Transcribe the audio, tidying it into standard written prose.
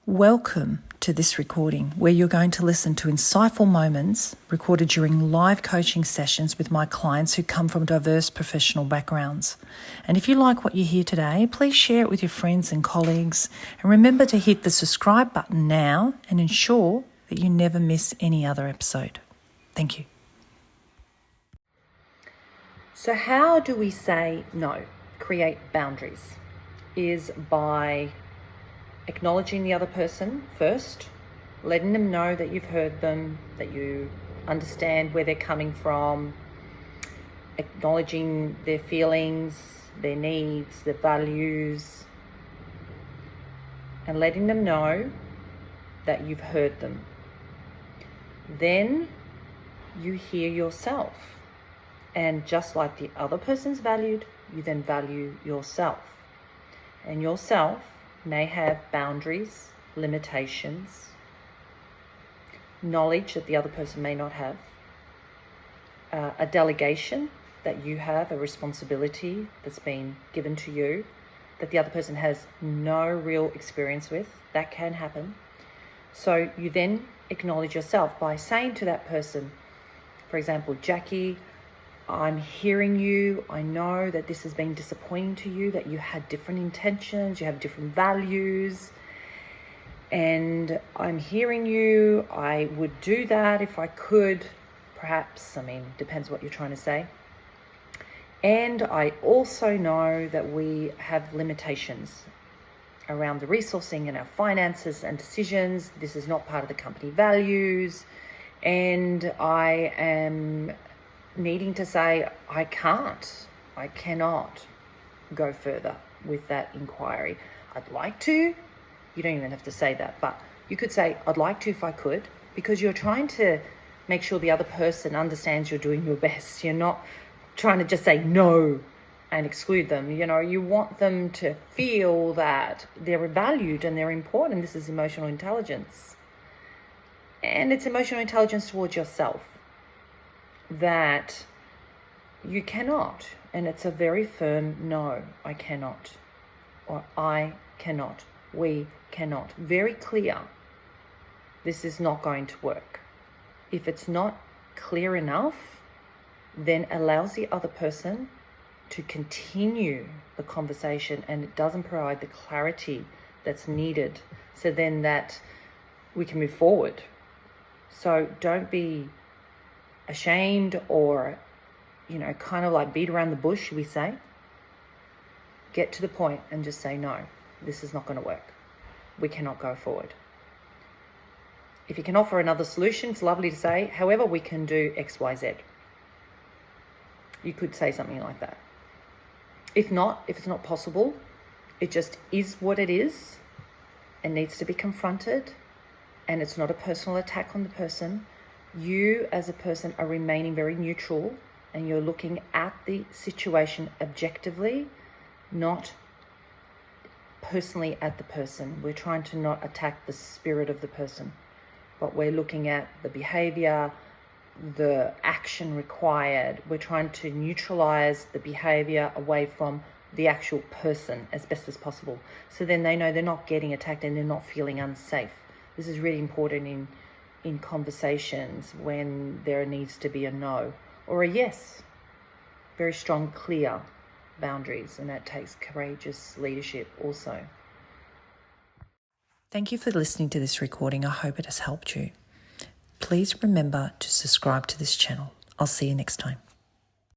Welcome to this recording where you're going to listen to insightful moments recorded during live coaching sessions with my clients who come from diverse professional backgrounds. And if you like what you hear today, please share it with your friends and colleagues. And remember to hit the subscribe button now and ensure that you never miss any other episode. Thank you. So how do we say no, create boundaries? Is by acknowledging the other person first, letting them know that you've heard them, that you understand where they're coming from, acknowledging their feelings, their needs, their values, and letting them know that you've heard them. Then you hear yourself. And just like the other person's valued, you then value yourself. And yourself may have boundaries, limitations, knowledge that the other person may not have, a delegation that you have, a responsibility that's been given to you that the other person has no real experience with. That can happen. So you then acknowledge yourself by saying to that person, for example, Jackie, I'm hearing you. I know that this has been disappointing to you, that you had different intentions, you have different values, and I'm hearing you. I would do that if I could, perhaps. Depends what you're trying to say. And I also know that we have limitations around the resourcing and our finances and decisions. This is not part of the company values, and I am needing to say, I cannot go further with that inquiry. I'd like to. You don't even have to say that, but you could say, I'd like to if I could, because you're trying to make sure the other person understands you're doing your best. You're not trying to just say no and exclude them. You want them to feel that they're valued and they're important. This is emotional intelligence. And it's emotional intelligence towards yourself. That you cannot, and it's a very firm no, I cannot, or I cannot, we cannot. Very clear. This is not going to work. If it's not clear enough, then allows the other person to continue the conversation, and it doesn't provide the clarity that's needed so then that we can move forward. So don't be ashamed or, kind of like beat around the bush, we say. Get to the point and just say, no, this is not going to work. We cannot go forward. If you can offer another solution, it's lovely to say, however, we can do X, Y, Z. You could say something like that. If it's not possible, it just is what it is and needs to be confronted, and it's not a personal attack on the person. You as a person are remaining very neutral, and you're looking at the situation objectively, not personally at the person. We're trying to not attack the spirit of the person, but we're looking at the behavior, the action required. We're trying to neutralize the behavior away from the actual person as best as possible. So then they know they're not getting attacked and they're not feeling unsafe. This is really important in conversations when there needs to be a no or a yes. Very strong, clear boundaries, and that takes courageous leadership also. Thank you for listening to this recording. I hope it has helped you. Please remember to subscribe to this channel. I'll see you next time.